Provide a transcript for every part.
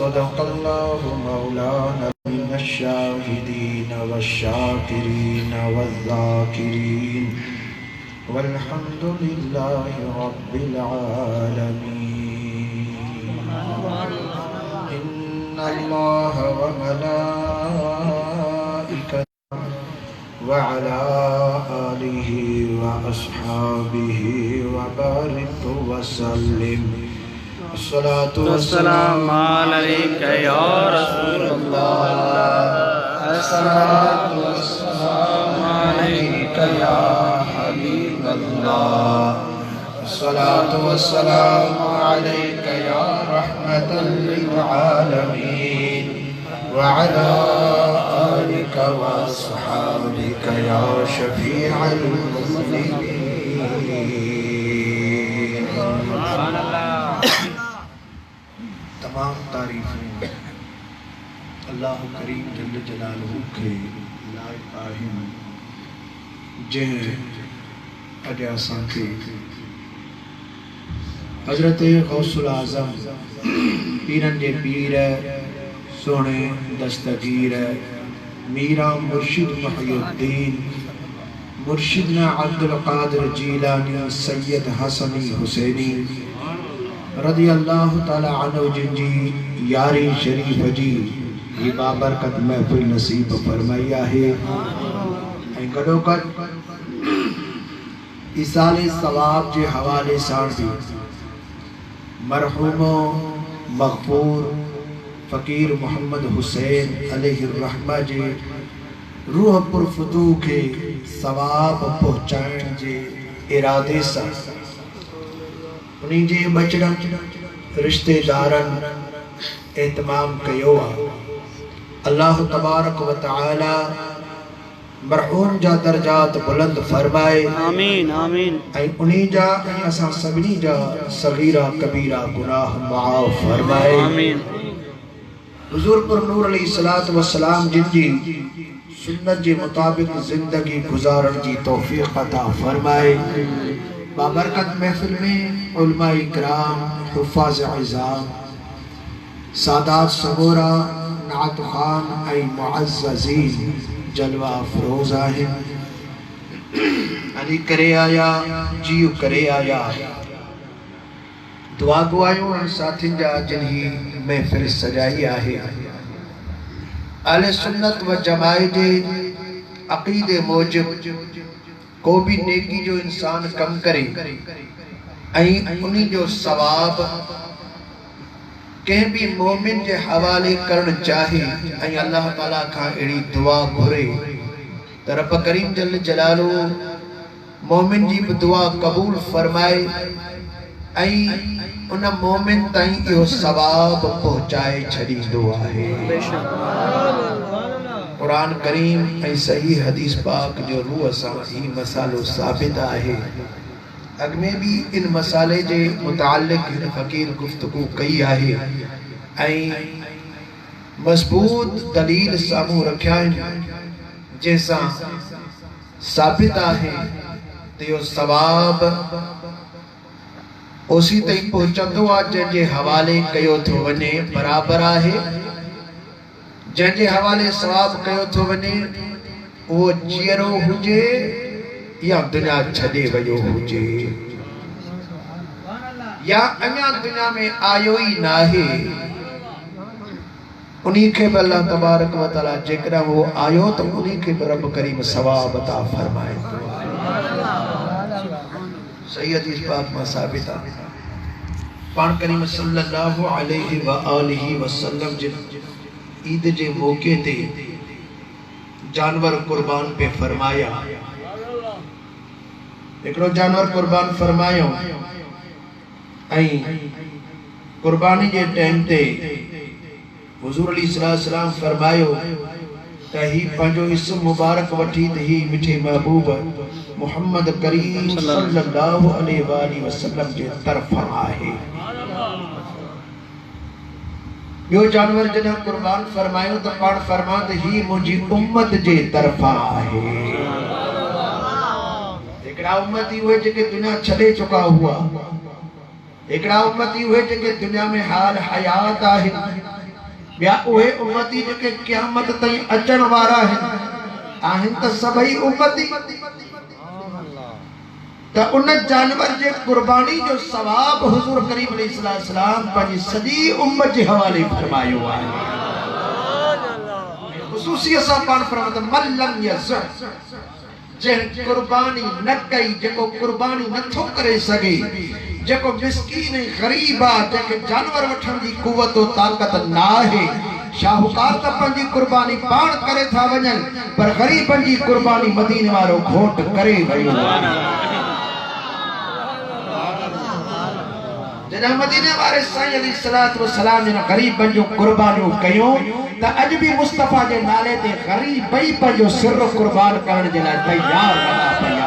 सदक़ल्लाहु मौलाना मिनश्शाहिदीन वश्शाकिरीन वज़्ज़ाकिरीन वल्हम्दुलिल्लाहि रब्बिल आलमीन। इन्नल्लाह व मलाइकतहु व अला आलिहि व अस्हाबिहि व बारिक व सल्लिम। अस्सलातु वस्सलामु अलैका या रसूलल्लाह। अस्सलातु वस्सलामु अलैका या हबीबल्लाह। अस्सलातु वस्सलामु अलैका या रहमतल लिल आलमीन व अला आलिका व अस्हाबिका या शफीअल मुज़निबीन। तमाम तारीफ़ें अल्लाह करीम जल्ल जलालहू के लाइक़ आहिनि, जंहिं अॼु असांखे हज़रत गौसुल आज़म पीरनि जे पीर सोणे दस्तगीर मीरा मुर्शिद मुहय्यद्दीन मुर्शिदना अब्दुल कादिर जीलानी सैयद हसनी हुसैनी रज़ी अल्लाह ताला अन्हु जिनजी यारी शरीफ जी ही बाबरकत महफिल नसीब फरमाई आहे। ऐं गॾोगॾु इसाले सवाब जे हवाले सां बि मरहूमो मग़फ़ूर फ़कीर मोहम्मद हुसैन अलैहि रहमा जे रूह पुरफ़ुतूह खे सवाब पहुचाइण जे इरादे सां उन्हीं जे बचड़न रिश्तेदारन एहतमाम कयो आहे। अल्लाह तबारक व तआला मरहूम जा दर्जात बुलंद फरमाए। आमीन आमीन। ऐं उन्हीं जा असां सभिनी जा सगीरा कबीरा गुनाह माफ़ फरमाए। आमीन। हुज़ूर पर नूर अलैहिस्सलातु वस्सलाम जिनजी सुन्नत जे मुताबिक जिंदगी गुजारण जी तौफीक अता फरमाए। बाबरकत महफिल में उलमा इकराम, हुफ़ाज़ इज़ाम, सादात सबोरा, नात खान ऐं मुअज़्ज़ज़ीन जलवा अफ़रोज़ आहिनि। अली करे आया, जीव करे आया। दुआ गुआयूं साथियुनि जा जिन्ही महफिल सजाई आहे। अहले सुन्नत व जमाअत जे अक़ीदे मूजिब को भी नेकी जो इंसान कम करे ऐं उन्हीं जो सवाब कंहिं भी मोमिन जे हवाले करण चाहे ऐं अल्लाह ताला खां अहिड़ी दुआ घुरे त रब करीम जल जलालो मोमिन जी भी दुआ कबूल फरमाए ऐं उन मोमिन ताईं इहो सवाब पहुचाए छॾींदो आहे। कुरान करीम ऐं सही हदीस पाक जो रूह सां ही मसालो साबित आहे। अॻ में भी इन मसाले जे मुतालिक हिन फ़कीर गुफ्तगू कई आहे ऐं मज़बूत दलील साम्हूं रखिया आहिनि जंहिंसां साबित आहे त इहो सवाब ओसी ताईं पहुचंदो आहे जंहिंजे हवाले कयो थो वञे बराबर आहे। जंहिंजे हवाले सवाब कयो थो वञे उहो जीअरो हुजे या दुनिया छॾे वियो हुजे या अञा दुनिया में आयो ई नाहे, उन्हीं खे भी अल्लाह तबारक व तआला जेकॾहिं वो आयो तो उन्हीं खे भी रब करीम सवाब अता फरमाए। सही हदीस पाक में साबित आहे। पाण करीम सल्लल्लाहु अलैहि व आलिहि वसल्लम जे ईद जे मौके ते जानवर कुर्बान पे फरमाया। एकड़ो जानवर कुर्बान फरमायो ऐं कुर्बानी जे टाइम ते हुजूर अलैहिस्सलाम फरमायो त ही पंहिंजो इस्म मुबारक वठी त ही मिठे महबूब मुहम्मद करीम सल्लल्लाहु अलैहि वसल्लम जे तरफ़ां आहे। यो जानवर जॾहिं कुर्बान फरमायो त पाण फरमा त ही मुंहिंजी उम्मत जे तरफ़ां आहे। हिकिड़ा उम्मती उहे जेके दुनिया छॾे चुका हुआ, हिकिड़ा उम्मती उहे जेके दुनिया में हाल हयात आहिनि, ॿिया उहे उम्मती जेके क़यामत ताईं अचण वारा आहिनि त सभई उम्मती त उन जानवर जे कुर्बानी जो सवाब हुजूर करीम अलैहिस्सलाम पंहिंजी सॼी उम्मत जे हवाले फरमायो आहे। ख़ुसूसियत सां पाण फरमायो मल्लम यज़ जे कुर्बानी न कई, जेको कुर्बानी नथो करे सघे, जेको मिस्कीन गरीब आहे, जेके जानवर वठण जी कुवत ताक़त न आहे, शाहूकार त पंहिंजी कुर्बानी पाण करे था वञनि, पर गरीबनि जी कुर्बानी मदीने वारो घोट करे वियो आहे। जॾहिं मदीने वारे साईं अलैहिस्सलातु वस्सलाम जिन गरीबनि जो कुर्बानियूं कयूं त अॼु बि मुस्तफ़ा जे नाले ते गरीब ॿई पंहिंजो सिर कुर्बान करण जे लाइ तयार लॻा पिया।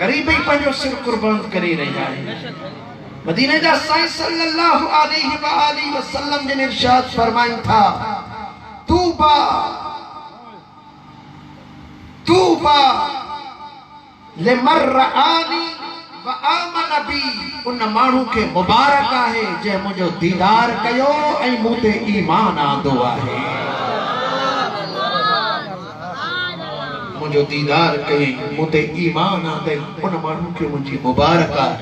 गरीब ही पंहिंजो सिर कुर्बान करे रहिया आहिनि। मदीने जा साईं सल्लल्लाहु अलैहि व आलिहि वसल्लम जिन इरशाद फरमाइनि था तूबा तूबा लिमर्रानी व आमन बी, उन माण्हू खे मुबारक आहे जे मुंहिंजो दीदार कयो ऐं मूं ते ईमान आंदो आहे। मुझे दीदार कई मूं ते ईमान आंदे उन माण्हू खे मुंहिंजी मुबारक आहे।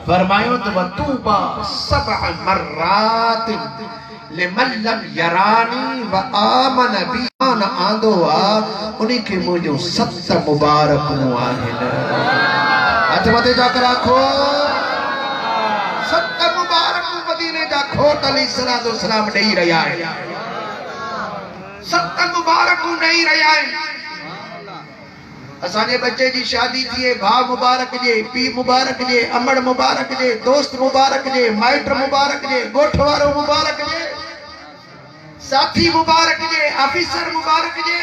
फरमायो त वतूबा सबअ मर्रात लिमन लम यरानी व आमन बी, ईमान आंदो आहे उन खे मुंहिंजो 7 मुबारकूं आहिनि। हथ मथे जा रखो 7 मुबारकूं मदीने जा खोट अलैहिस्सलातु वस्सलाम ॾेई रहिया आहिनि। 7 मुबारकूं ॾेई रहिया आहिनि। असांजे बच्चे जी शादी थिए, भाउ मुबारक जे, पी मुबारक जे, अमड़ मुबारक जे, दोस्त मुबारक जे, माइट मुबारक जे, ॻोठ वारो मुबारक जे, साथी मुबारक जे, ऑफिसर मुबारक जे,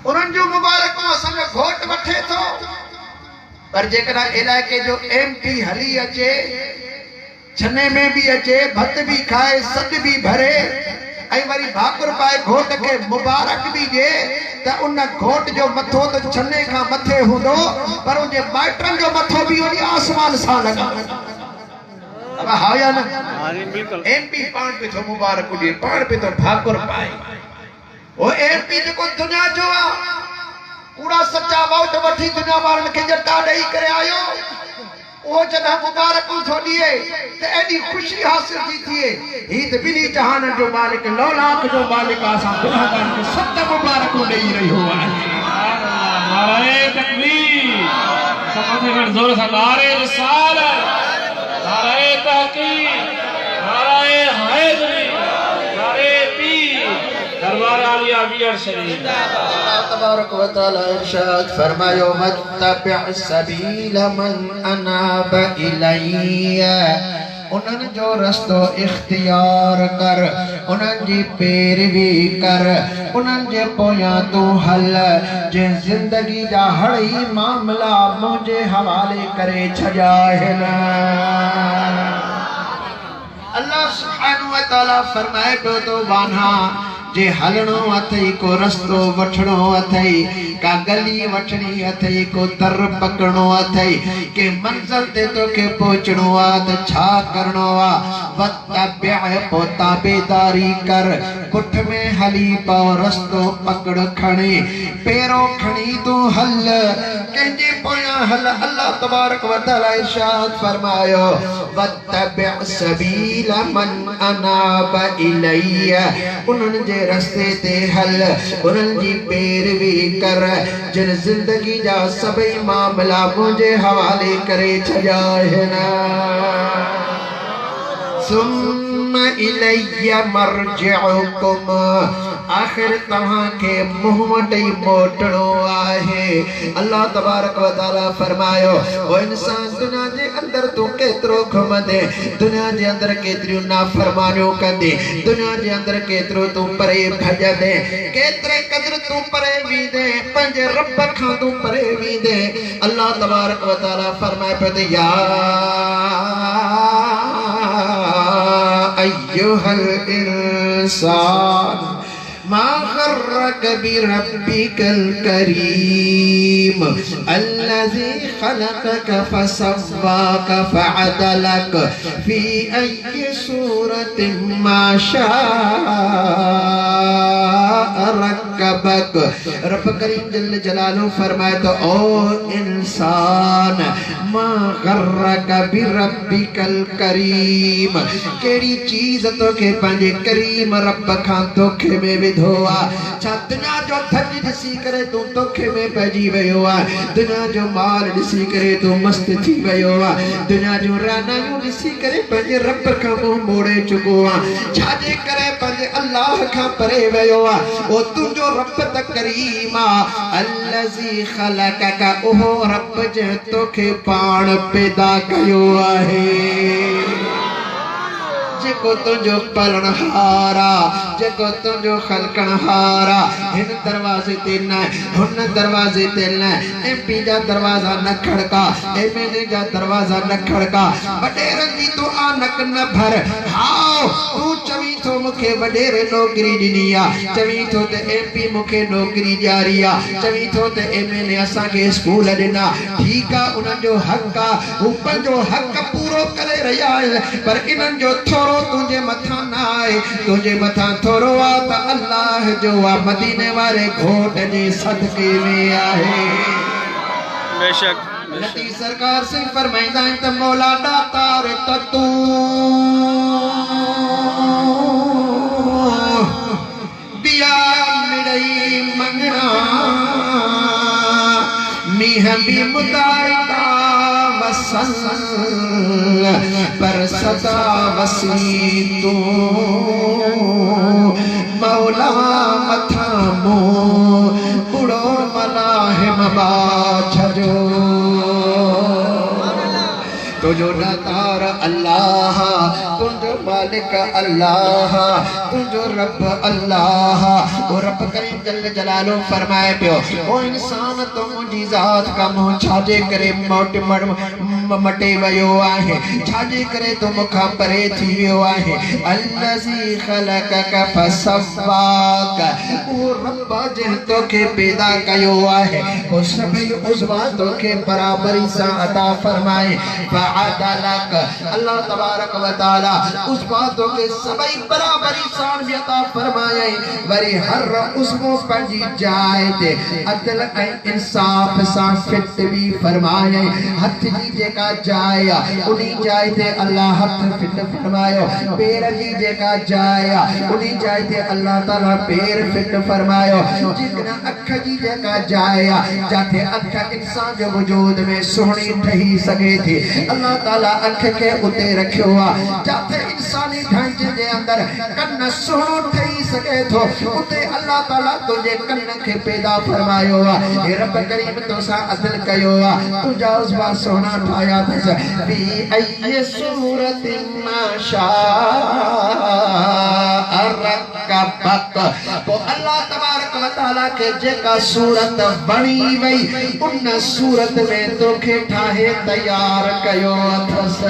उन्हनि जो मुबारकूं असांजो घोट वठे थो। पर जेकॾहिं इलाइक़े जो MP हली अचे, छने में भी अचे, भत भी खाए, सद भी भरे ऐं वरी भाकुर पाए घोट के मुबारक भी ॾे त उन घोट जो मथो त छने खां मथे हूंदो, पर उनजे माइटनि जो मथो भी वरी आसमान सां लॻा। अब हा या न? MP पाण पे थो मुबारक ॾे, पाण पे थो भाकुर पाए। वो MP जेको दुनिया जो आहे, पूरा सच्चा वोट वठी दुनिया वारनि खे जटा ॾेई करे आयो, वो जॾहिं मुबारकूं थो ॾिए त एॾी ख़ुशी हासिल थी थिए। ही त ॿिन्ही जहाननि जो मालिक, लौलाक जो मालिक असां गुनाहगारनि खे 7 मुबारकूं ॾेई रहियो आहे। नारे तकबीर, सबसे जोर से नारे रिसालत, नारे तहकीक, नारे हैदरी, नारे पीर, दरबार आलिया बियर शरीफ। अल्लाह तबारक व तआला इरशाद फरमायो मत्तबि सबील मन अनाब इलैया, उन्हनि जो रस्तो इख्तियार कर, उन्हनि जी पैरवी कर, उन्हनि जे पोयां तूं हल, जे ज़िंदगी जा हड़ई मामला मुंहिंजे हवाले करे छॾिया आहिनि। अल्लाह सुब्हानहु व तआला फरमाए पियो तो वान्हा जे हलणो अथई, को रस्तो वठणो अथई, का गली वठणी अथई, को दर पकड़ो अथई, के मंजिल ते तोखे पहुचणो आहे त छा करणो आहे? वत्तबिअ, पोइ ताबेदारी कर, पुठ में हली पओ, रस्तो पकड़ खणी, पेरो खणी तूं हल, कंहिंजे पोयां हल। अल्लाह तबारक व तआला इरशाद फरमायो वत्तबिअ सबील मन अनाब इलैया, उन्हनि जे रस्ते ते हल, उन्हनि जी पैरवी कर, जिन ज़िंदगी जा सभई मामला मुंहिंजे हवाले करे छॾिया आहिनि। सुम्म इलैया मर्जिउकुम, आखिर तव्हां खे मुंह वटि ई मोटणो आहे। अल्लाह तबारक व तआला फरमायो ओ इंसान, दुनिया जे अंदर तूं केतिरो घुमंदे, दुनिया जे अंदर केतिरियूं नाफरमानियूं कंदे, दुनिया जे अंदर केतिरो तूं परे भॼंदे, केतिरे क़दुरु तूं परे वेंदे, पंहिंजे रब खां तूं परे वेंदे। अल्लाह तबारक व तआला फरमाए पियो त या अय्युहल इंसान मा गर्रक बिरब्बिकल करीम, الذي خلقك فسواك فعدلك في أي صورة ما شاء ركبك رب کریم جل جلالہ فرمائے تو او انسان ما غرک بربک الکریم کیڑی چیز تو کے پنجے کریم رب کھان دھوکے میں بدھوا چھا دنیا جو دھن ڈسی کرے تو دھوکے میں پہجی ویو دنیا جو مال ڈسی کرے تو مست تھی ویو دنیا جو رانا یوں ڈسی کرے پنجے رب کا منہ موڑے چکو چھاجے کرے پنجے اللہ کا پرے ویو او تو جو رب تک کریم الذی خلقک اوہ رب جہتو کے پان پیدا کیو آہے جکو تنجو پلن ہارا جکو تنجو خلقن ہارا ہن دروازے تینا ہے ہن دروازے تینا ہے ایم پی جا دروازہ نہ کھڑکا ایم اینے جا دروازہ نہ کھڑکا بڑیر دی تو آنک نہ بھر ہاؤ تو چوی تو مکھے بڑیر نوکری دنیا چوی تو تے ایم پی مکھے نوکری جاریا چوی تو تے ایم اینے اساں کے اسکول دینا ٹھیکا انہاں جو حق اوپر جو حق پورو کرے رہیا ہے پر انہاں جو تھورو تجھے متھا نہ آئے تجھے متھا تھورو آتا اللہ جو مدینے والے گھوٹ جی صدقے میں آئے بے شک نبی سرکار سے فرمائندہ انت مولا داتا رتا تو دیا مڑئی منگنا میہ بھی مدائدہ وصل پر صدا وسیع تو مولا متھامو بڑو ملاہم باچھجو تو جو داتار اللہ تجھو مالک اللہ تجھو رب اللہ وہ رب کریم جل جلالہ فرمائے پیو وہ انسان تو مجھے ذات کا منہ چھاجے کرے مٹے ویو آئے چھاجے کرے تو مکھا پرے تھی ویو آئے الذی خلقک فسواک وہ رب جہتوں کے پیدا کیو آئے وہ سبھی عضواتوں کے برابری سا عطا فرمائے فعدلک اللہ تبارک و تعالی اس باتوں کے سبھی برابری سان بھی عطا فرمائے وری ہر عضو پنجی جائے تے عدل انصاف سان فٹ بھی فرمائے ہتھ جی جے کا جائے انہی جائے تے اللہ ہتھ فٹ فرمائے پیر جی جے کا جائے انہی جائے تے اللہ تعالی پیر فٹ فرمائے جتنا اکھ جی جے کا جائے جاتے اکھ انسان جو وجود میں سہنی ٹھہی سکے تھی اللہ تعالیٰ اکھ کے اتے رکھے ہوا جاتے انسانی ڈھانچے دے اندر کن سہنو ٹھہی سکے تھو اتے اللہ تعالیٰ تجھے کن کے پیدا فرمائے ہوا اے رب کریم تو سا عدل کہے ہوا تجھا اس بات سہنا ٹھایا تھا فی ای صورت ما شاء رکبک تو اللہ تبارک و تعالیٰ کے جے کا صورت بنی وئی ان صورت میں تو کھے ٹھاہے تیار کیو اتھس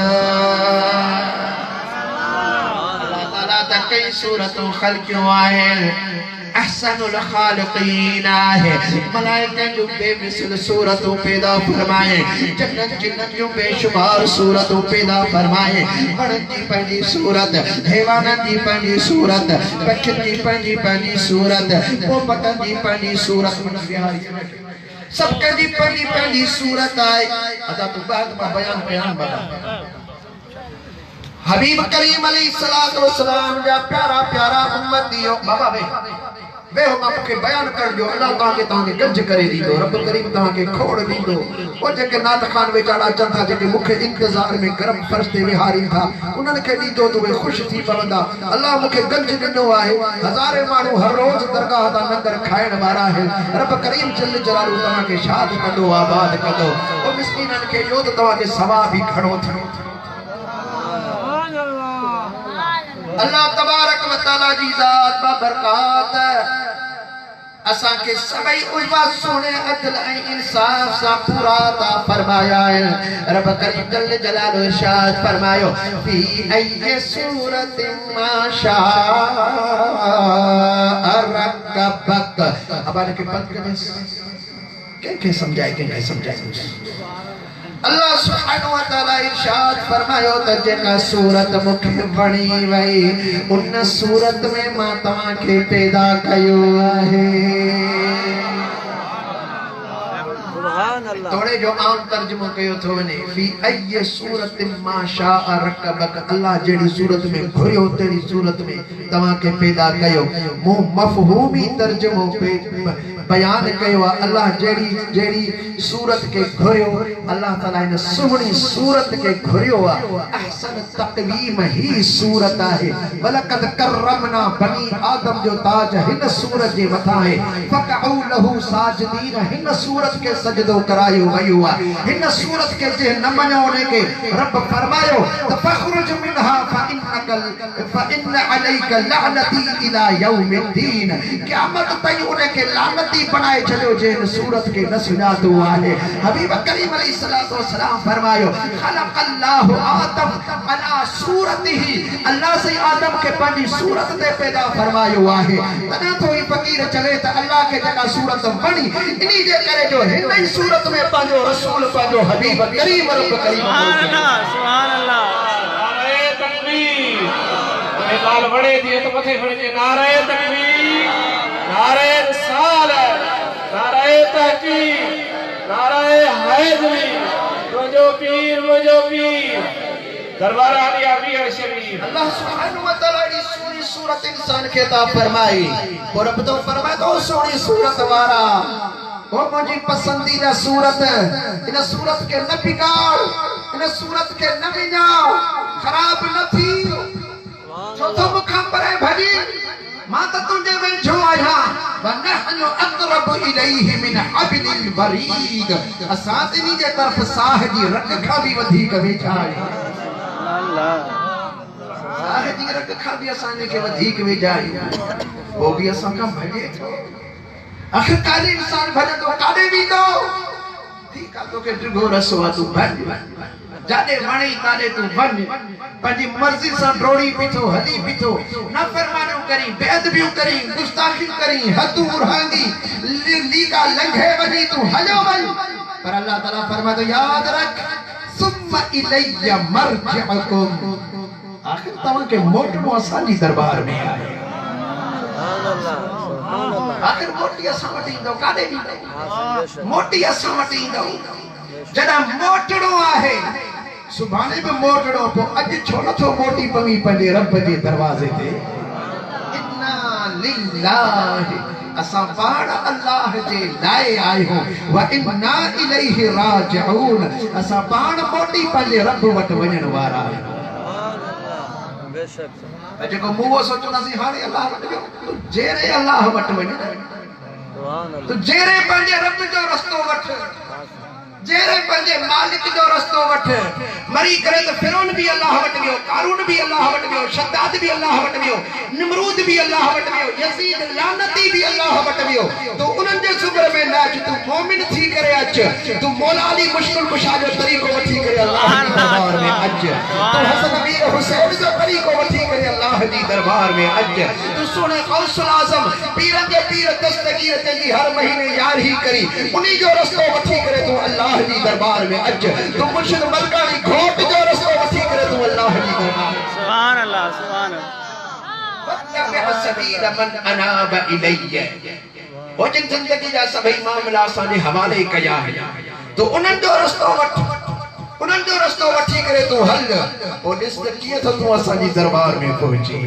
اللہ تعالیٰ تا کئی صورتوں خلقیوں آئے احسن الخالقین آئے ملائکہ جو بے مثل صورتوں پیدا فرمائے جنت جنت جو بے شمار صورتوں پیدا فرمائے بڑھن جی پہنی صورت حیوانت جی پہنی صورت بچن جی پہنی صورت پوپٹن جی پہنی صورت سب کا جی پہنی صورت آئے ادا تو بعد میں بیان بتا حبیب کریم علیہ السلام جا پیارا پیارا امتیوں بابا بے ہم آپ کے بیان کر جو اللہ تاں کے تاں کے گنج کرے دی دو رب کریم تاں کے کھوڑ دی دو وہ جے کے نات خان میں چڑھا چند تھا جے کے مکھے انتظار میں گرم فرشتے وہاری تھا انہوں نے کہہ دی دو تو خوش تھی پوندہ اللہ مکھے گنج ڈنو آئے ہزارے مانو ہر روز درگاہ دا ننگر کھائن بارا ہے رب کریم جل جلالو تاں کے شاد کدو آباد کدو وہ مسکینن کے یود تاں کے ثواب ہی کھڑو تھا اللہ تبارک و تعالی جی ذات با برکات اساں کے سبھی عجبہ سونے عدل انصاف سا پورا عطا فرمایا ہے رب کریم جل جلالہ ارشاد فرمایو فی ای صورت ما شاء رکبک اب آنے کے پتھ के समझाए अल्लाह सुब्हानहु व तआला इरशाद फरमायो त जेका सूरत मुखे वणी वई उन सूरत में मां तवा के पैदा कयो आहे थोड़े जो आम तर्जुमो कयो थो वने फी अय सूरत मा शाअ रकबक अल्लाह जेडी सूरत में घुरियो तेरी सूरत में तवा के पैदा कयो मु मफहूमी तर्जुमो पे बयान कयो अल्लाह जेडी सूरत के घुरियो अल्लाह ताला इन सुहणी सूरत के घुरियो अहसन तकवीम ही सूरत है वलकद करमना बनी आदम जो ताज हिन सूरत जे मथा है फकउ लहू साजिदीन हिन सूरत के सजदो करायो वयो हिन सूरत के जे न मनो ने के रब फरमायो तफखरुज मिनहा फइन अलैका लअनती इला यौमिद्दीन क़यामत तई उन के लानती बनाए चलो जे सूरत के न सुनातो आहे हबीब करीम अलैहिस्सलातु वस्सलाम फरमायो खलक़ल्लाहु आदम अला सूरतिही अल्लाह से आदम के पंजी सूरत ते पैदा फरमायो आहे तना तो ही फकीर चले त अल्लाह के जका सूरत बनी इनी जे करे जो हिन ही सूरत में पांजो रसूल पांजो हबीब करीम रब करीम सुभान अल्लाह नारे तकबीर ए लाल बड़े दिए तो मथे खड़े के नारे तकबीर नारे रिसालत नारे तहकीक नारे हैदरी मुझो पीर दरबार आलिया वीर शरीफ अल्लाह सुब्हानहु व तआला दी सोनी सूरत इंसान के ता फरमाई और अब तो फरमाए तो सोनी सूरत वाला ओ मुझी पसंदीदा सूरत इन सूरत के न बिगाड़ इन सूरत के न विञाओ खराब न थी छो तो मुखंबर है भजी मां त तुंजे वेठो आया वनहनु अक़रबु इलैहि मिन हब्लिल वरीद असां तिनी जे तरफ साह जी रग खां भी वधीक वेठा आहियूं अल्लाह साह जी रग खां भी असां के वधीक वेठा आहियूं वो भी असां का भजे थो आखिर काले इंसान भजे तो काले भी तो ठीक आ तो के ड्रिगो रसवा तू भज जादे वणी ताले तू वन पंजी मर्जी से डोड़ी पिथो हली पिथो न फरमानो करी बेअदबियों करी गुस्ताखी करी हद उड़ांगी लीका लंघे वनी तू हलो वन पर अल्लाह ताला फरमातो याद रख सुम्मा इलैया मरजिउकुम आखिर तवा के मोटो असांजी दरबार में आए आखिर मोटी असां वटी दो काडे दी मोटी असां वटी दो जदा मोटड़ो आहे सुभाणे में मोटड़ो तो अज छो न थो मोटी पवी पंजे रब जे दरवाजे ते इन्ना लिल्लाहि असां पाण अल्लाह जे लाए आयो व इन्ना इलैहि राजिऊन असां पाण मोटी पंजे रब वट वञण वारा आहियूं बेशक जेको मुंह सोचो नसी हाणे अल्लाह वट वियो जेरे अल्लाह वट वञ सुभान तो जेरे पंजे रब जो रस्तो वठ जेरे पंजे मालिक जो रस्तो वठ मरी करे तो फिरौन भी अल्लाह वट गयो कारून भी अल्लाह वट गयो शद्दाद भी अल्लाह वट गयो निमरूद भी अल्लाह वट गयो यजीद लानती भी अल्लाह वट गयो तो उनन जे सुबर में नाच तू मोमिन थी करे अच तू मौला अली मुश्किल कुशा जो तरीको वठी करे अल्लाह के दरबार में अच तू हसन वीर हुसैन जो तरीको वठी करे अल्लाह दी दरबार में अच तू सुने गौसुल आजम पीरन जे पीर दस्तगीर तेजी हर महीने यार ही करी उन्हीं जो रस्तो वठी करे तू अल्लाह दी दरबार में अच तू मुर्शिद मलकानी घोट जो रस्तो वठी करे तू अल्लाह दी दरबार सुभान अल्लाह वत्तबि सबील मन अनाब इलैया ओ जिन जिंदगी जा सभई मामला असां जे हवाले कया है तो उनन जो रस्तो वठी करे तू हल ओ ॾिस त कीअं तो तू असां जी दरबार में पहुची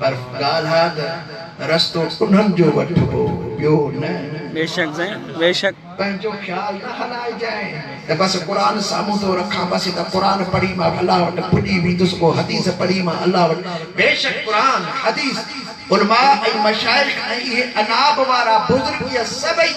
पर ॻाल्हि रस्तो उन्हनि जो वठिबो ॿियो न बेशक बेशक पंहिंजो ख्याल न हलाए जाए त बस कुरान साम्हूं तो रखां बस त कुरान पढ़ी मां अल्लाह वटि पुॼी वेंदुसि को हदीस पढ़ी मां अल्लाह वटि बेशक कुरान हदीस उलमा ऐं मशाइख ऐं इहे अनाब वारा बुजुर्ग इहे सभई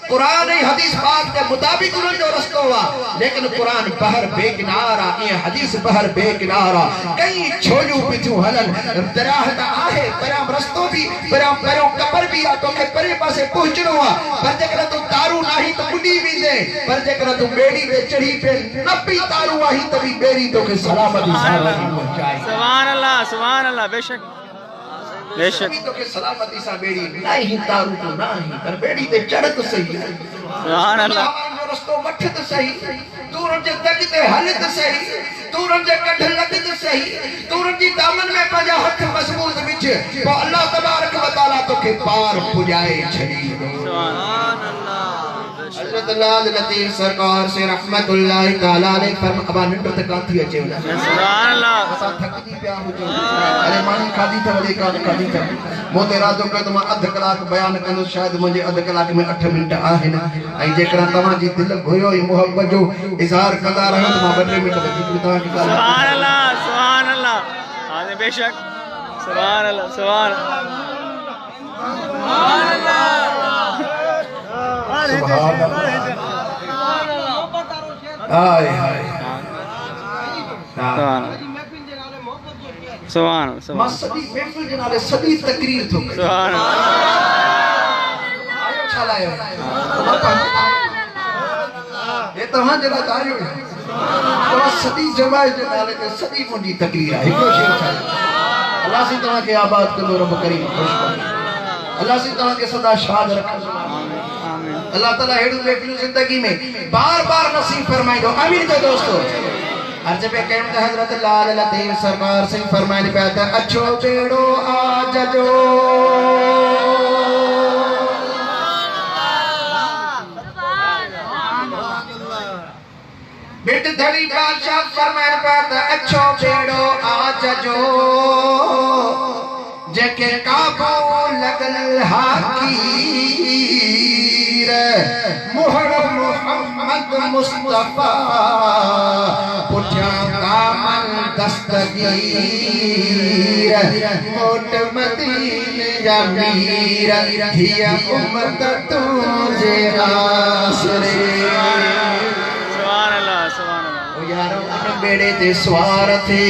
कुरान ऐं हदीस पाक जे मुताबिक़ उन्हनि जो रस्तो आहे लेकिन कुरान बहर बेकिनार आहे इहे हदीस बहर बेकिनार आहे कई छोलियूं बि थियूं हलनि दरियाह त आहे परियां रस्तो बि परियां कबर बि आहे तोखे परे पासे पहुचणो आहे पर जेकर तूं तारू नाही त ॿुॾी वेंदे पर जेकर तूं ॿेड़ी ते चढ़ी पे न पई तारू आही त बि ॿेड़ी तोखे सलामती सां पहुचाए सुभान अल्लाह बेशक बेशक अभी तो के सलामती सा बेड़ी नहीं तारू तो नहीं पर बेड़ी ते चढ़ तो सही है सुभान अल्लाह जो रस्तो वठ तो सही तू रंजे तक ते हल तो सही तू रंजे कठ लग तो सही तू रंजी दामन में पंजा हथ मजबूत विच तो अल्लाह तबारक व तआला तो के पार पुजाए छड़ी सुभान अल्लाह हजरत लाल लतीफ सरकार से रहमतुल्लाह ताला अलैह फरमा निंड तक काथी अचे वना सुभान अल्लाह असा थकदी पिया हुजो अरे मानी खादी था वडे का खादी था मोते रातो के तुम अध कलाक बयान कंदो शायद मुझे अध कलाक में 8 मिनट आहिन आई जेकरा तमा जी दिल घोयो ई मोहब्बत जो इजहार कंदा रहो तुम 2 मिनट वधीक तवा की सुभान अल्लाह हां बेशक सुभान अल्लाह सुभान हाय हाय सुभान मां सदी महफिल जे नाले सदी तकरीर थो करे सुभान आयो छलायो ये तव्हां जे लाइ आयो तव्हां सदी जमाए जे नाले ते सदी मुंजी तकरीर आहे हिकड़ो शेर छा अल्लाह से तव्हां के आबाद कंदो रब करीम खुश अल्लाह से तव्हां के सदा शाद रखे अल्लाह ताला हेडू महफिल जिंदगी में बार-बार नसीब फरमाइदो आमीन तो दोस्तों अर्ज पे कहम त हजरत लाल लतीफ सरकार से फरमाने पे आता अच्छो बेड़ो आज जो बेट धड़ी बादशाह फरमाने पे आता अच्छो बेड़ो आज जो जेके काबू लगल हाकीर मोहर मोहम्मद मुस्तफा पुठिया कामल दस्तगीर मोट मदीन जमीर हिया उम्मत तुझे आसरे सुभान अल्लाह ओ यारो उन बेड़े ते सवार थे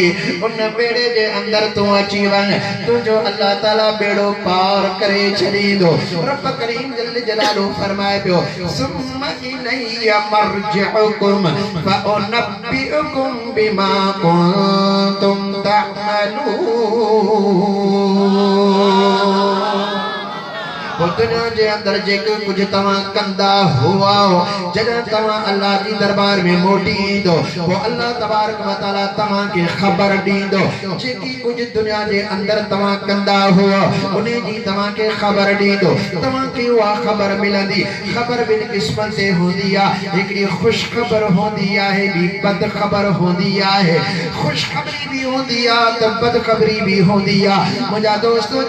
उन बेड़े जे अंदर तू अची वन तुझो अल्लाह ताला बेड़ो पार करे छड़ींदो रब करीम जल्ल जलालु फरमाए पियो सुम्मा इलैया मरजिउकुम फउनब्बिउकुम बिमा कुंतुम तअमलून दुनिया जे अंदर जेको कुछ तवा कंदा हुआ जद तवा अल्लाह की दरबार में मोटी दो वो अल्लाह तबारक व तआला तवा के खबर दींदो जेकी कुछ दुनिया जे अंदर तवा कंदा हुआ उन्हें जी तवा के खबर दींदो तवा की वा खबर मिलंदी खबर बिन किस्मत से होंदी आ एकड़ी खुश खबर होंदी है भी बद खबर होंदी है खुश खबरी भी होंदी आ तो बद खबरी भी होंदी आ मुझा दोस्तों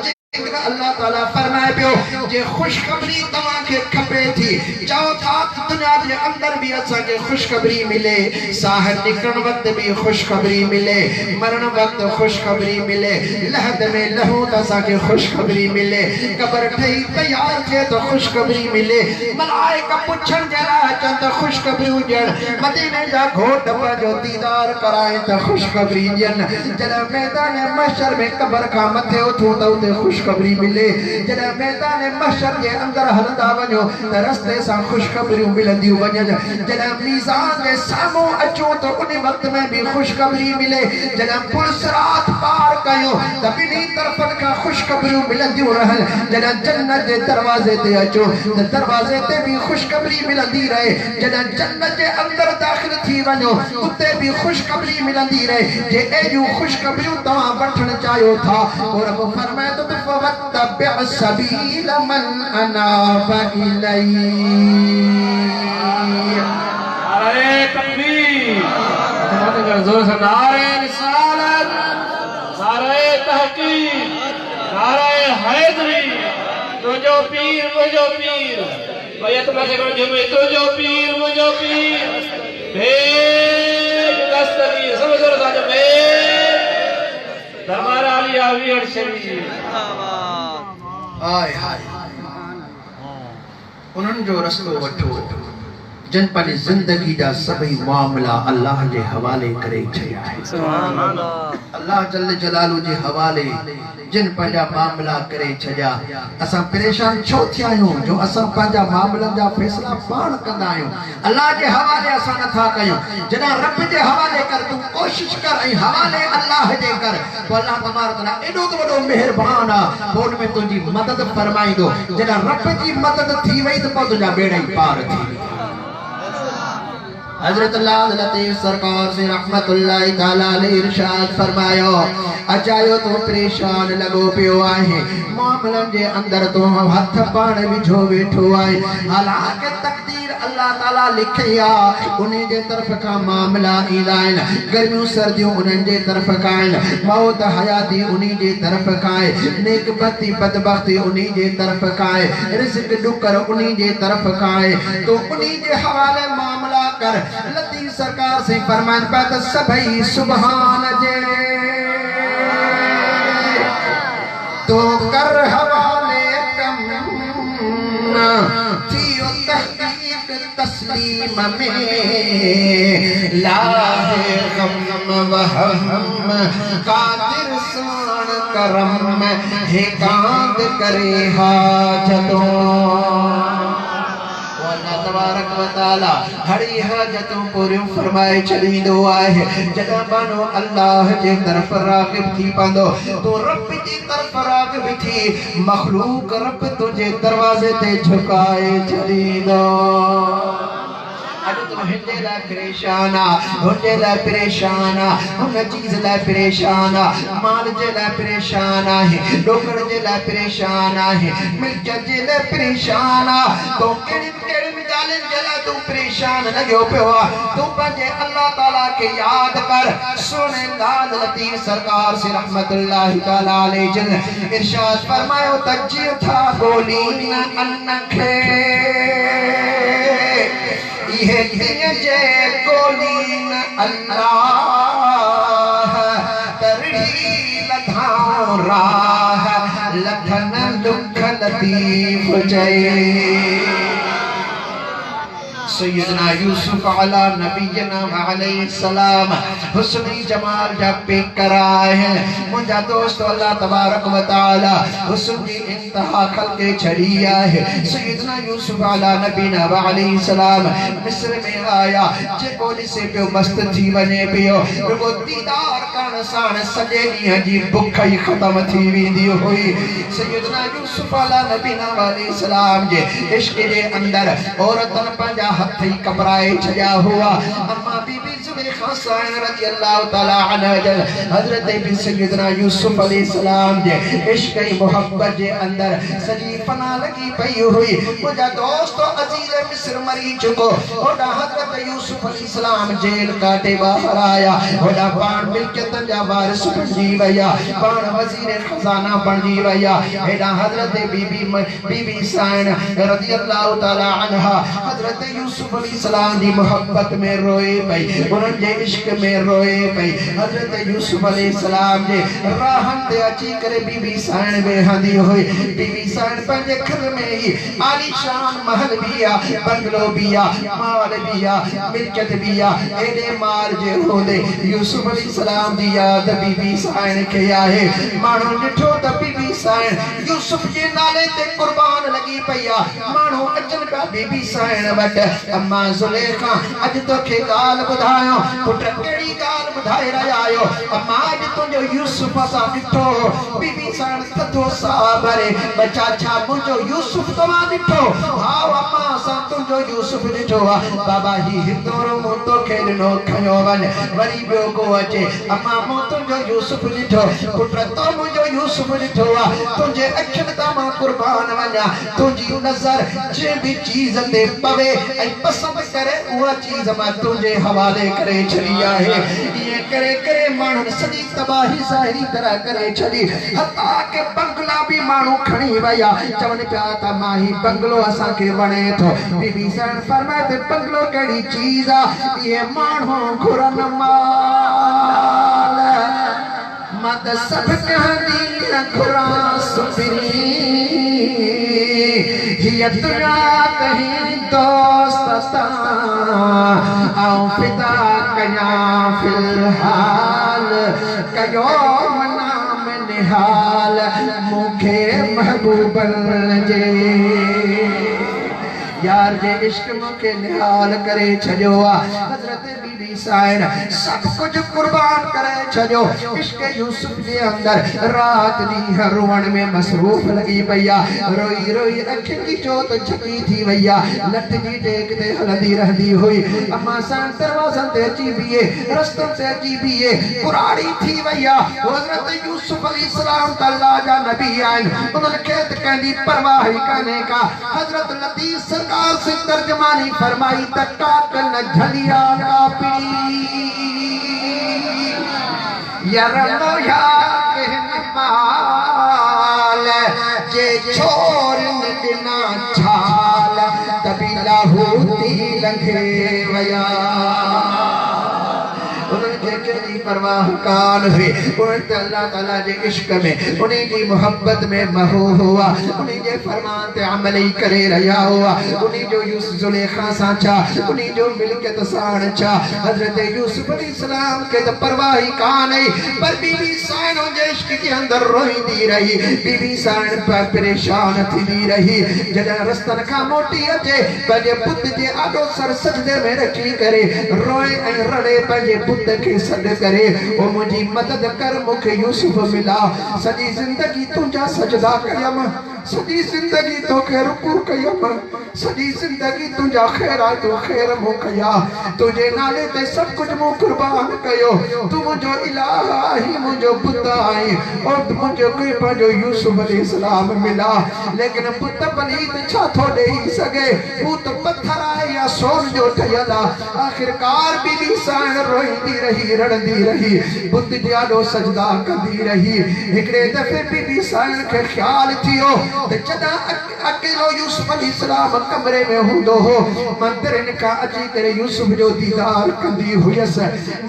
अल्लाह ताला फरमाए पियो जे खुशखबरी तवा के खपे थी चाहो था दुनिया के अंदर भी असा के खुशखबरी मिले साहर निकरण वक्त भी खुशखबरी मिले मरण वक्त खुशखबरी मिले लहद में लहू तसा के खुशखबरी मिले कब्र ठई तैयार थे तो खुशखबरी मिले मलाइका पुछन जरा चंद खुशखबरी जण मदीने जा घोट पर जो दीदार कराए तो खुशखबरी जन जरा मैदान महशर में कब्र का मथे उठो तो खुशखबरी मिले जद मैदान महशर के अंदर हलदा वञो त रस्ते सां खुशखबरियूं मिलंदियूं वञनि जद मीज़ान जे साम्हूं अचो त उन वक्त में भी खुशखबरी मिले जद पुलसरात पार कयो त ॿिन्ही तरफ़नि खां खुशखबरियूं मिलंदियूं रहनि जद जन्नत जे दरवाज़े ते अचो त दरवाज़े ते भी खुशखबरी मिलंदी रहे जद जन्नत जे अंदर दाख़िल थी वञो उते भी खुशखबरी मिलंदी रहे जे एॾियूं खुशखबरियूं तव्हां वठण चाहियो था और रब फरमाए तो वत्तबिअ सबील मन अनाब इलैहि नारे तकबीर जोर से नारे रिसालत नारे तहकीक नारे हैदरी तुझो पीर मुझो पीर भैया तुम ऐसे करो झूमे तुझो पीर मुझो पीर भेज दस्तगीर सब जोर से जो भेज दरबार आली आवी और शरीफ हाय हाय उन्हनि जो रस्तो वठो जिन पंहिंजी ज़िंदगी जा सभई मामला अल्लाह जे हवाले करे छॾिया आहिनि। सुभान अल्लाह। अल्लाह जल्ल जलालू जे हवाले जिन पंहिंजा मामला करे छॾिया। असां परेशान छो थिया आहियूं जो असां पंहिंजा मामलनि जा फ़ैसिला पाण कंदा आहियूं, अल्लाह जे हवाले असां नथा कयूं। जॾहिं रब जे हवाले कर, तूं कोशिश कर ऐं हवाले अल्लाह जे कर, पोइ अल्लाह तबारक व तआला एॾो त वॾो महिरबान आहे, पोइ उन में तुंहिंजी मदद फरमाईंदो। जॾहिं रब जी मदद थी वई त पोइ तुंहिंजा बेड़ा ई पार थी वेंदा। हजरत लतीफ़ सरकार से रहमतुल्लाहि ताला अलैहि इरशाद फरमायो, अचायो तो परेशान लगो पियो आहे, मामलन जे अंदर तो हथ पाण विझो वेठो आहे। हालांकि तकदीर अल्लाह ताला लिखी आहे, उन्हें जे तरफ का मामला ईंदा आहिनि। गर्मियूं सर्दियूं उन्हनि जे तरफ का आहिनि, मौत हयाती उन्हीं जे तरफ का आहे, नेक बदी बदबख्ती उन्हीं जे तरफ का आहे, रिज़्क डुकर उन्हीं जे तरफ का आहे। तो उन्हीं जे हवाले मामला कर। लतीफ़ सरकार से फरमान पात सभई सुभान जे तो कर हवाले कम थियो तहकीक तस्लीम में लाहे गम वहम कादिर साण करम हे कांद करे हाजतों। तबारक व तआला हरी हाजतों पूरियूं फरमाए छॾींदो आहे। जॾहिं मानो अल्लाह जे तरफ़ राग़िब थी पवंदो, तो रब जी तरफ़ राग़िब थी मखलूक रब तुंहिंजे दरवाज़े ते झुकाए छॾींदो। अॼु तूं हिंदे लाइ परेशान आहे, हुनजे लाइ परेशान आहे, हुन चीज़ लाइ परेशान आहे, माल जे लाइ परेशान आहे, ॾोकड़ जे लाइ परेशान आहे, मिल्कियत जे लाइ परेशान आहे। तो कहिड़ियुनि ॻाल्हियुनि जे लाइ तूं परेशान लॻियो पियो आहे, तूं पंहिंजे अल्लाह ताला खे यादि कर। सुहिणे लाल लतीफ़ सरकार से रहमतुल्लाहि ताला अलैहि जिन इरशाद फरमायो त जीअं था ॻोल्हीनि अन्न खे, इहे तीअं जे ॻोल्हीनि अल्लाह, तरड़ी लधाऊं राह लथनि दुख लतीफ़ चए। सैयदना यूसुफ अला नबीना व अलैहि सलाम हुस्न जमाल जा पेकर है। मुंहिंजा दोस्त अल्लाह तबारक व तआला हुस्न जी इंतहा खल्के छड़ी है। सैयदना यूसुफ अला नबीना व अलैहि सलाम मिस्र में आया, जेको ॾिसे पियो मस्त थी वञे पियो। रुगो दीदार करण साण सॼे ॾींहं जी बुख ई ख़त्म थी वेंदी हुई। सैयदना यूसुफ अला नबीना व अलैहि सलाम जे इश्क जे अंदर औरतन पंहिंजा हथ ही कपराए छॾिया हुआ। अम्मा बीबी ज़ुलेखा साइन रज़ी अल्लाह ताला अन्हा हज़रत बि सैयदना यूसुफ अलैहि सलाम जे इश्क ऐं मोहब्बत जे अंदर सॼी फना लगी पई हुई। मुंहिंजा दोस्त अज़ीज़ मिस्र मरी चुको, होॾा हज़रत यूसुफ अलैहि सलाम जेल काटे ॿाहिर आया, होॾा पाण मिल्कियतनि जा वारिस बणिजी विया, पाण वज़ीर खज़ाना बणिजी विया। हेॾा हज़रत बीबी साइन रज़ी अल्लाह ताला अन्हा हज़रत यूसुफ अलैहि सलाम जी मोहब्बत में रोए पई, उन्हनि जे इश्क में रोए पई। हज़रत यूसुफ अलैहि सलाम जे राहन ते अची करे बीबी साइण वेहंदी हुई। बीबी साइण पंहिंजे घर में ही आलीशान महल भी आ, बंगलो भी आ, माल भी आ, मिल्कियत भी आ। एॾे माल जे होंदे यूसुफ अलैहि सलाम जी याद बीबी साइण खे आहे। माण्हू ॾिठो त बीबी साइण यूसुफ जे नाले ते कुर्बान लगी पई आ। माण्हू अचनि पिया बीबी साइण वटि, अम्मा ज़ुलेखा अॼु तोखे ॻाल्हि ॿुधायो, पुट कहिड़ी ॻाल्हि ॿुधाए रहिया आहियो? अम्मा अॼु तुंहिंजो यूसुफ असां ॾिठो। बीबी साइण थधो साह भरे, बचा छा मुंहिंजो यूसुफ तव्हां ॾिठो? हा अम्मा असां तुंहिंजो यूसुफ ॾिठो आहे। बाबा ही हितोरो मूं तोखे ॾिनो, खयो वञ। वरी ॿियो को अचे, अम्मा मूं तुंहिंजो यूसुफ ॾिठो। पुट तो मुंहिंजो यूसुफ ॾिठो आहे, तुंहिंजे अखियुनि तां मां कुर्बान वञा। तुंहिंजी नज़र जंहिं बि चीज़ ते पवे ऐं पसंदि करे उहा चीज़ मां तुंहिंजे हवाले करे छॾी आहे। ईअं करे करे माण्हुनि सॼी तबाही ज़ाहिरी तरह करे छॾी, हता के बंगला बि माण्हू खणी विया। चवनि पिया त मां ही बंगलो असांखे वणे थो। बीबी साइण फरमाए त बंगलो कहिड़ी चीज़ आहे? इहे माण्हू घुरनि माल, मां त सभु कहानी घुरां सुपिरी। धिया तुझा कहीं दोस्त आओ पिता कया फिलहाल कयो नाम निहाल मुखे महबूबन जे यार जे इश्क मुखे निहाल करे छजो हजरत बीबी साइड सब कुछ कुर्बान करे छजो इश्क यूसुफ जे अंदर रात दी रोवण में मसरूफ लगी पया रोई रोई अखिन की जोत झकी थी भैया लट जी टेक ते हलदी रहदी हुई अम्मा सान दरवाजा ते अची बीए रस्तों से अची बीए कुराड़ी थी भैया हजरत यूसुफ अलैहिस्सलाम अल्लाह जा नबी आइन उन्होंने खेत कहंदी परवाह ही करने का हजरत लतीफ सरकार से तर्जमानी फरमाई तक्का न झलिया कापी यरनो या कहमाल जे छोर निकना छाल तभी लाहूती लंघे वया उनकी परवाह कान हुई उन्हें अल्लाह ताला के इश्क में उन्हीं की मोहब्बत में महू हुआ उन्हीं के फरमान ते अमल ही करे रहा हुआ उन्हीं जो यूसुफ जुलेखा साचा उन्हीं जो मिलकत साण चा हजरत यूसुफ अलैहिस्सलाम के तो परवाह ही कान है पर बीबी साण जे इश्क के अंदर रोईंदी रही बीबी साण पर परेशान थी रही जदा रस्तन का मोटी अचे पंहिंजे पुत जे आडो सर सजदे में रखी करे रोए ऐं रड़े पंहिंजे पुत के सद करे ओ मुझी मदद कर मुखे यूसुफ मिला सजी जिंदगी तुझा सजदा कयम सजी जिंदगी तो के रुकू कयम सजी जिंदगी तुझा खैरा तो खैर मु कया तुझे नाले ते सब कुछ मु कुर्बान कयो तू मुझो इलाही मुझो पुत आई और मुझो कोई पंजो यूसुफ अलैहिस्सलाम मिला लेकिन पुत पलीत छा थो देई सके पुत पत्थर आए या सोन जो ठयला आखिरकार बीबी साण रोईंदी रही रड़दी रही पुत जाडो सजदा कंदी रही हिकड़े दफे बीबी साण के ख्याल थियो त जदा अकेलो यूसुफ अलैहिस्सलाम कमरे में हुंदो हो मंदिर का अची करे यूसुफ जो दीदार कंदी हुयस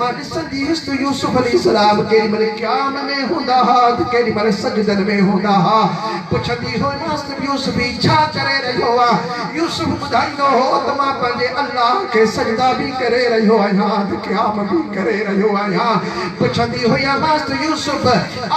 मां ॾिसंदी हुयसि तो यूसुफ अलैहिस्सलाम केॾी महिल क़याम में हुंदा हा त केॾी महिल सजदन में हुंदा हा पुछंदी हो मास्टर यूसुफ छा करे रहियो आहे यूसुफ ॿुधाईंदो हो त मां पंहिंजे अल्लाह के सजदा भी करे रहियो आहियां त क़याम भी करे रहियो आहियां पुछंदी हुई मास्टर यूसुफ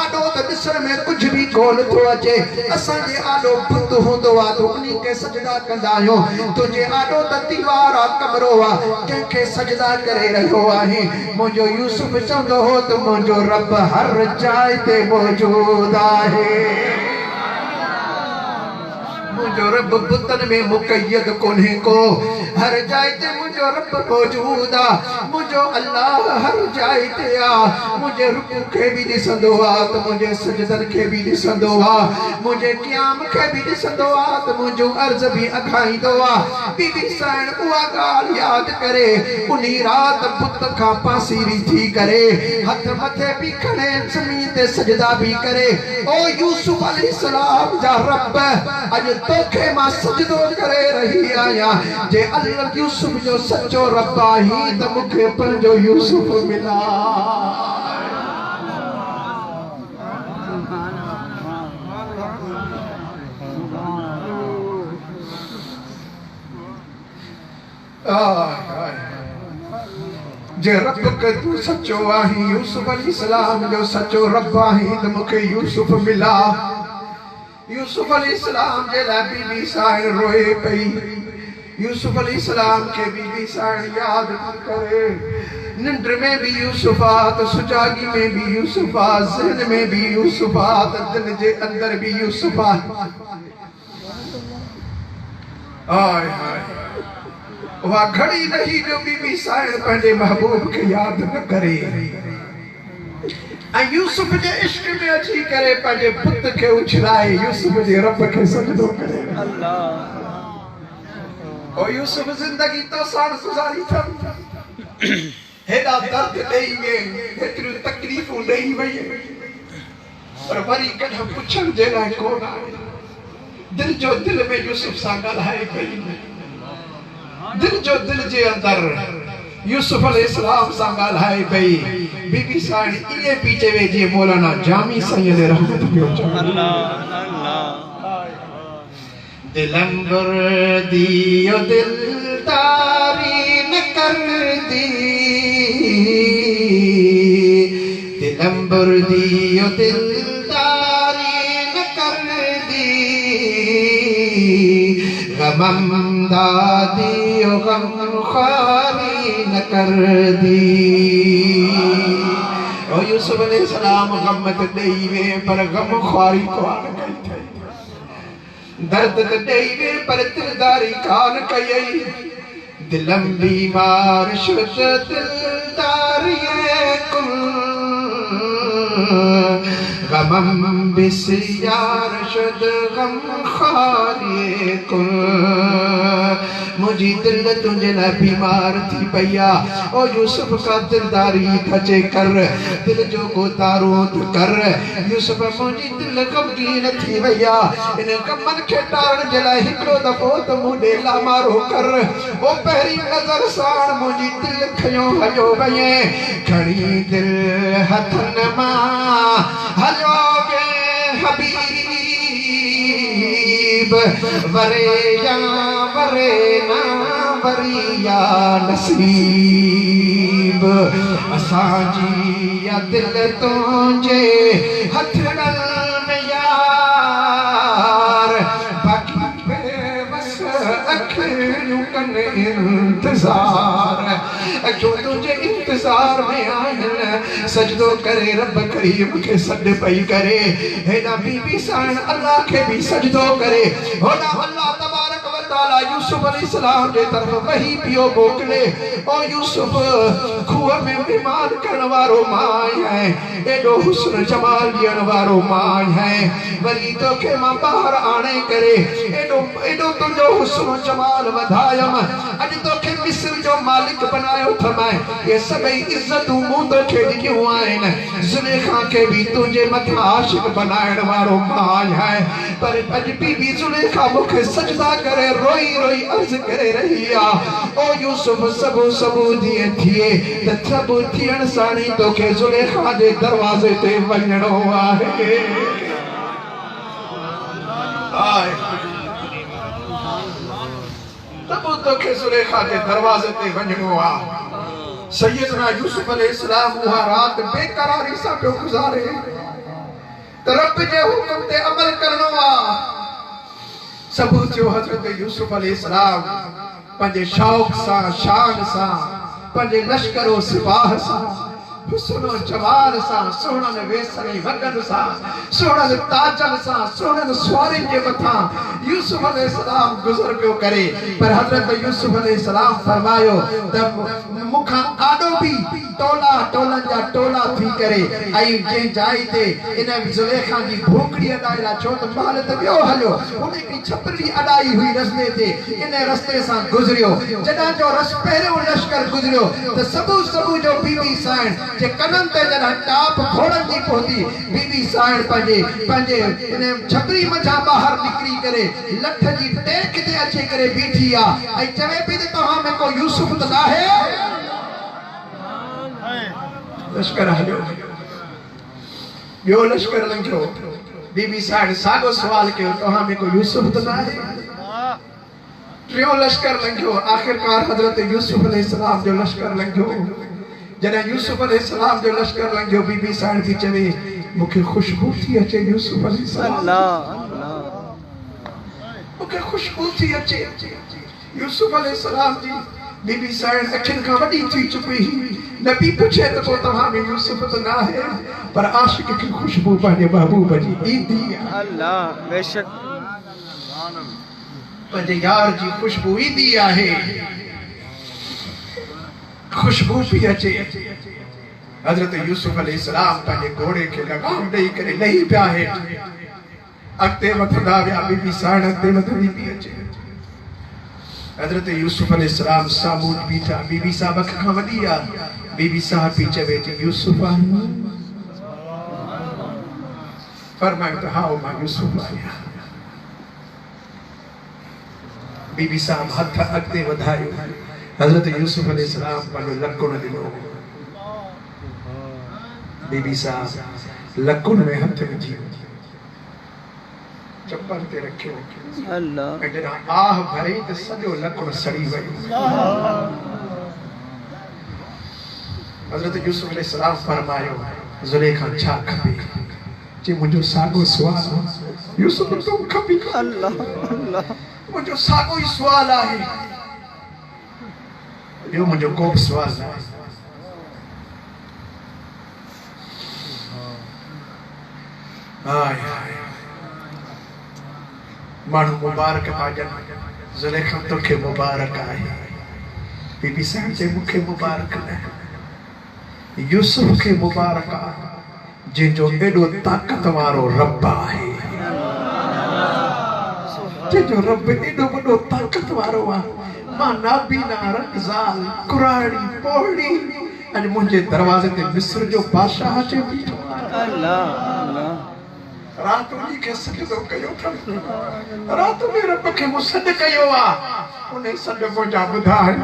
आडो त ॾिसण में कुछ भी कोन थो अचे असां जे आडो पुत हूंदो आहे त उन्हीं के सजदा कंदा आहियूं तुझे आडो त दीवार आहे कमरो आहे कंहिंखे सजदा करे रहियो आहे मुंहिंजो यूसुफ चवंदो हो त मुंहिंजो रब हर जाइ ते मौजूद आहे मुझो रब पुतन में मुकय्यद कोन्हे को हर जाइ ते मुझो रब मौजूद आ मुझो अल्लाह हर जाइ ते आ मुझे रुकू के भी ॾिसंदो आ त मुझे सजदन के भी ॾिसंदो आ मुझे क़याम के भी ॾिसंदो आ त मुझो अर्ज़ भी अखाईंदो आ बीबी साण उहा ॻाल्हि यादि करे उन्ही रात पुत खां पासीरी थी करे हथ मथे भी खणे ज़मीन ते सजदा भी करे ओ यूसुफ अलैहिस्सलाम जा रब अॼु तोखे मां सजदो करे रही आहियां जे अल्लाह यूसुफ जो सच्चो रब आहे त मूंखे पंहिंजो यूसुफ मिला जे रब के तू सच्चो आहे यूसुफ अलैहिस्सलाम जो सच्चो रब आहे त मूंखे यूसुफ मिला यूसुफ अलैहिस्सलाम जे लाइ बीबी साण रोए पई यूसुफ अलैहिस्सलाम के बीबी साण याद करे निंड में भी यूसुफ आ तो सुजागी में भी यूसुफ आ ज़हन में भी यूसुफ आ तो दिल जे अंदर भी यूसुफ आ आय हाय वह घड़ी नहीं जो बीबी साण पंहिंजे महबूब के याद न करे यूसुफ जे इश्क में अची करे पंहिंजे पुत के उछलाए यूसुफ जे रब के सजदो करे अल्लाह ओ यूसुफ जिंदगी तो साण गुजारी थम हेडा दर्द ॾेई में हेतिरियूं तकलीफ़ूं ॾेई वई पर वरी कॾहिं पुछण जे लाइ कोन आहे दिल जो दिल में यूसुफ सां ॻाल्हाए पई दिल जो दिल जे अंदर यूसुफ अलैहिस्सलाम सां ॻाल्हाए पई बीबी साण इहे पई चवे जीअं मौलाना जामी साईं रहमत पियो चवे दिलंबर दियो दिलदारी न कर दी, दिलंबर दियो दिलदारी न कर दी, गमंदा दियो गमखारी न कर दी। और यूसुफ अलैहिस्सलाम गमत दई वे पर गमखारी को आन कई थई, दर्द दई वे पर दिलदारी कान कई, दिलम बीमार शुद दिलदारी कुल, गमम बिस्यार शुद गम खारी कुल। मुझी दिल तुझे न बीमार थी भैया, ओ यूसुफ का दिलदारी थचे कर, दिल जो को तारूत कर। यूसुफ मुझी दिल गमगीन थी भैया, इन गमन के टाण जला हिकड़ो दफो त मुंडे ला मारो कर। ओ पहरी नजर साण मुझी दिल खयो हयो वये, खणी दिल हथन मां हयो वे हबीब, वरे या वरे ना वरिया नसीब। असांजी या दिल तुझे हथड़न में यार, बाकी बेबस अखियूं कन इंतजार, अखियूं तुझे इंतजार में आहिन। सजदो करे रब करीम के सद पई करे, हेदा बीबी साण अल्लाह के भी सजदो करे। होदा अल्लाह तबारक व तआला यूसुफ अलैहिस्सलाम जे तरफ वही पियो मोकले। ओ यूसुफ खूह में बीमार करण वारो मां है, एडो हुस्न जमाल ॾियण वारो मां है, वरी तोखे मां ॿाहिरि आणे करे एडो एडो तुंहिंजो हुस्न जमाल वधायम। अॼु तोखे मिस्र जो मालिक बनायो थमाए, ये सभई इज्जतूं मूं तोखे ॾिनियूं आहिनि। ज़ुलेखा के भी तुंहिंजे मथां आशिक बनाइण वारो मां है, पर अॼु बीबी ज़ुलेखा मूंखे सजदा करे रोई रोई अर्ज़ करे रही आ, ओ यूसुफ सबू सबू दिए थिए त सबू थियण साणी तोखे ज़ुलेखा जे दरवाज़े ते वञणो आहे। सबू तोखे ज़ुलेखा जे दरवाज़े ते वञणो आहे। सैयदना यूसुफ अलैहिस्सलाम उहा रात बेकरारी सां पियो गुज़ारे, त रब जे हुक्म ते अमल करणो आहे। सबू थियो हज़रत यूसुफ अलैहिस्सलाम पंहिंजे शौक़ सां शान सां पंहिंजे लश्कर ओ सिपाह सां हुस्न जमाल सां सोहणनि वेसणी वॻनि सां सोहणनि ताजनि सां सोहणनि सुवारियुनि जे मथां यूसुफ अलैहिस्सलाम गुज़र पियो करे। पर हज़रत यूसुफ अलैहिस्सलाम फरमायो त मूंखां आॾो बि टोला टोलनि जा टोला थी करे ऐं जंहिं जाइ ते इन ज़ुलेखा जी भोकड़ी अॾाइला, छो त ॿार त ॿियो हलियो, उन हिकिड़ी छपरी अॾाई हुई रस्ते ते, इन रस्ते सां गुज़रियो। जॾहिं जो पहिरियों लश्कर गुज़रियो त सबू सबू जो बीबी साइण जे कननि ते जॾहिं टाप घोड़नि जी पहुती, बीबी साइण पंहिंजे इन छपरी मथां ॿाहिरि निकिरी करे लठ जी टेक ते अची करे बीठी आहे ऐं चवे पई त तव्हां में को यूसुफ त नाहे। लश्कर हलियो, ॿियो लश्कर लंघियो, बीबी साइण साॻियो सुवाल कयो, तव्हां में को यूसुफ त नाहे। टियों लश्कर लंघियो, आख़िरकार हज़रत यूसुफ अलैहिस्सलाम जो लश्कर लंघियो। जॾहिं यूसुफ अलैहिस्सलाम जो लश्कर लंघियो, बीबी साइण थी चवे मूंखे खुशबू थी अचे यूसुफ अलैहिस्सलाम, मूंखे खुशबू थी अचे। यूसुफ अलैहिस्सलाम जी बीबी साइण अखियुनि खां वॾी थी चुकी, न बि पुछे त पोइ तव्हां में यूसुफ त न आहे, पर आशिक खे खुशबू पंहिंजे महबूब जी ईंदी आहे। अल्लाह बेशक पंहिंजे यार जी खुशबू ईंदी आहे, खुशबू पई अचे। हज़रत यूसुफ अलैहिस्सलाम पंहिंजे घोड़े खे लगाम ॾेई करे लही पिया हेठि, अॻिते वधंदा विया, बीबी साइण अॻिते वधंदी पई अचे। हज़रत यूसुफ अलैहिस्सलाम सामूं बीठा, बीबी साहब अख खां वॾी आहे, बीबी साहब पई चवे थी यूसुफ आहे, फरमायो त हा मां यूसुफ आहियां। बीबी साहब हथ अॻिते वधायो, हज़रत यूसुफ अलैहिस्सलाम पंहिंजो लकुण ॾिनो, बीबी साहब लकुण में हथ विझी चप्पल ते रखियो अल्लाह ऐं जॾहिं आह भरी त सॼो लकुड़ सड़ी वियो। हज़रत यूसुफ अलैहिस्सलाम फरमायो ज़ुलेखा छा खपे? जे मुंहिंजो साॻो सुवाल यूसुफ तो खपी अल्लाह अल्लाह मुंहिंजो साॻो ई सुवाल आहे, ॿियो मुंहिंजो को बि सुवाल न आहे। हाय हाय माण्हू मुबारक पाजनि ज़ुलेखा तोखे मुबारक आहे, बीबी साहिब जे मूंखे मुबारक न, यूसुफ खे मुबारक आहे जंहिंजो एॾो ताक़त वारो रब आहे, जंहिंजो रब एॾो वॾो ताक़त वारो आहे। मां नाबीना रंगज़ाल कुराड़ी पोड़ी अॼु मुंहिंजे दरवाज़े ते मिस्र जो बादशाह अचे बीठो आहे। अल्लाह अल्लाह रात उन्हीं खे सजदो कयो अथनि, रात में रब खे मूं सॾु कयो आहे, उन सॾु मुंहिंजा ॿुधाए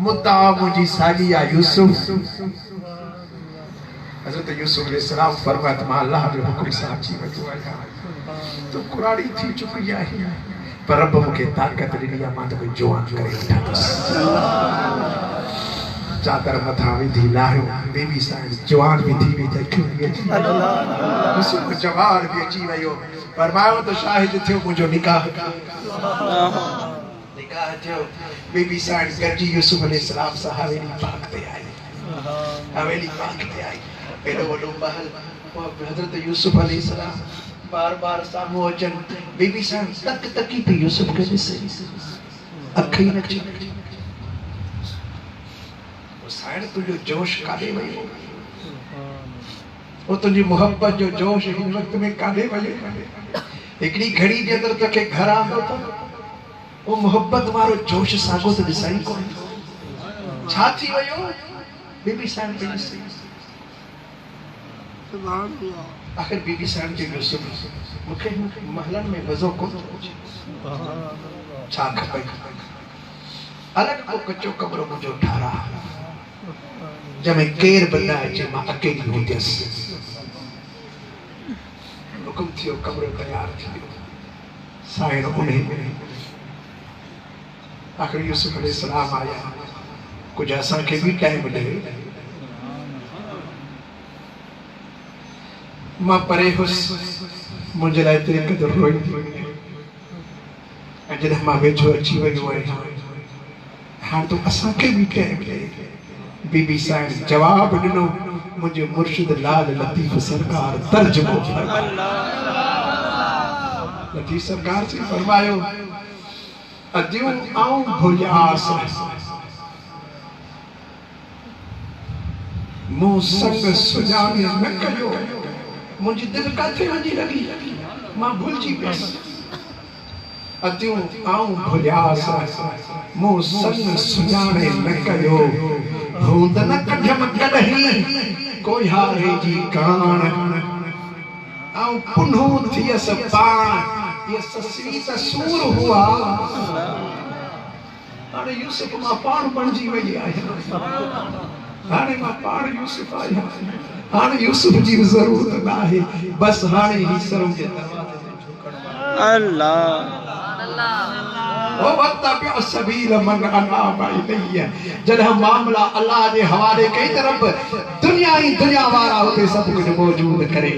मुद्दा मुंहिंजी साॻी आहे यूसुफ। हज़रत यूसुफ अलैहिस्सलाम फरमाया त मां अल्लाह जे हुकुम सां अची वयो आहियां, तूं कुराड़ी थी चुकी आहे पर रब मूंखे ताक़त ॾिनी आहे, मां तोखे जवान करे वठांसि। चादर मथां विधी लाहियो, बेबी साईं जवान भी थी वई त क्यों यूसुफ जवान भी अची वियो। फरमायो त शाहिद थियो मुंहिंजो निकाह थियो। बेबी साईं गॾिजी यूसुफ अलैहिस्सलाम सां हवेली पाक ते आई, हवेली पाक ते आई, एॾो वॾो महल। हज़रत यूसुफ अलैहिस्सलाम बार बार साम्हूं अचनि, बेबी साईं तक तकी पई यूसुफ खे ॾिसे, अख ई न चमके। साईं तुंहिंजो जोश काॾे वियो? वो तुंहिंजी मोहब्बत जो जोश हिन वक़्त में काॾे वियो? हिकिड़ी घड़ी जे अंदरि तोखे घर आंदो त वो मोहब्बत वारो जोश साॻो त ॾिसाई कोन, छा थी वियो? बीबी साईं पई ॾिसे। आख़िर बीबी साईं चयो यूसुफ मूंखे महलनि में मज़ो कोन थो अचे, छा खपे? अलॻि को कचो कमरो मुंहिंजो ठाराह जंहिंमें केर बि न अचे, मां अकेली हूंदसि। हुकुम थियो, कमरो तयारु थी वियो। साईं उन्हें आख़िर यूसुफ अलैहिस्सलाम आया, कुझु असांखे बि टाइम ॾे। मां परे हुअसि, मुंहिंजे लाइ तेरे क़दुरु रोईंदी, ऐं जॾहिं मां वेझो अची वियो आहियां, हाणे तूं असांखे बि टाइम ॾे। बीबी साईं जवाब ॾिनो, मुंहिंजे मुर्शिद लाल लतीफ़ सरकार तर्जुमो फरमायो। लतीफ़ सरकार से फरमायो अदियूं आऊं भुलियास मूं संग सुञाणे न कयो, मुंहिंजी दिलि काथे वञी लॻी, मां भुलिजी वियसि। अदियूं आऊं भुलियास मूं संग सुञाणे न कयो, हूंद न कढियमि कॾहिं कोई हारे जी कान, आऊं पुन्हो थियसि पाण, ये ससवी त सूर हुआ। हाणे यूसुफ मां पाण बणिजी वई आहियां, हाणे मां पाण यूसुफ आहियां, हाणे यूसुफ जी बि ज़रूरत न आहे, बसि हाणे ही सर जे दरवाज़े ते झुकण। अल्लाह ओ वत्तबिअ सबील मन अनाब इलैहि, जॾहिं मामला अल्लाह जे हवाले कई तरफ़ दुनिया ही दुनिया वारा उते सभु कुझु मौजूद करे।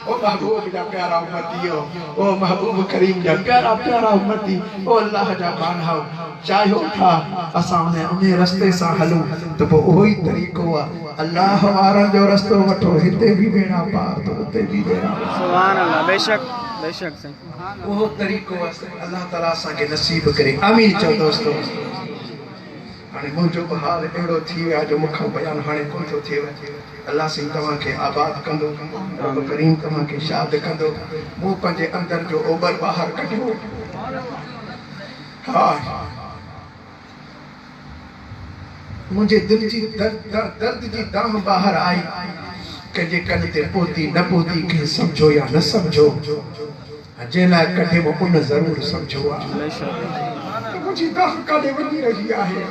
ओ महबूब जा प्यारा उम्मतियो, ओ महबूब करीम जा प्यारा प्यारा उम्मती, ओ अल्लाह जा बानहा, चाहियो था असां उन रस्ते सां हलूं त पोइ उहो ई तरीक़ो आहे। अल्लाह वारनि जो रस्तो वठो, हिते बि बेड़ा पार तो उते बि बेड़ा पार। सुभान अल्लाह, बेशक बेशक सही, वो तरीक़ो अल्लाह ताला असांखे नसीब करे। आमीन चओ दोस्तो। हाणे मुंहिंजो बि हाल अहिड़ो थी वियो आहे जो मूंखां बयानु हाणे कोन थो थिए। अल्लाह सिंह तव्हांखे आबाद कंदो, रब करीम तव्हांखे शाद कंदो। मूं पंहिंजे अंदरि जो ओभर ॿाहिरि कढियो। हा मुंहिंजे दिलि जी दर्द जी दाह ॿाहिरि आई, कंहिंजे कन ते पहुती न पहुती, कंहिं सम्झो या न सम्झो, जंहिं लाइ कढे उन ज़रूरु सम्झो आहे। मुंहिंजी दाह काॾे वञी रही आहे।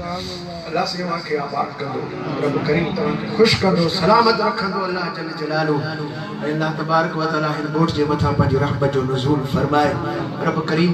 अल्लाह से वहां के आबाद कर दो, रब करीम तव्हांखे खुश कर दो, सलामत रखंदो अल्लाह जल जलालू। अल्लाह तबारक व तआला हिन ॻोठ जे मथां पंहिंजी रहमत जो नुज़ूल फरमाए। रब करीम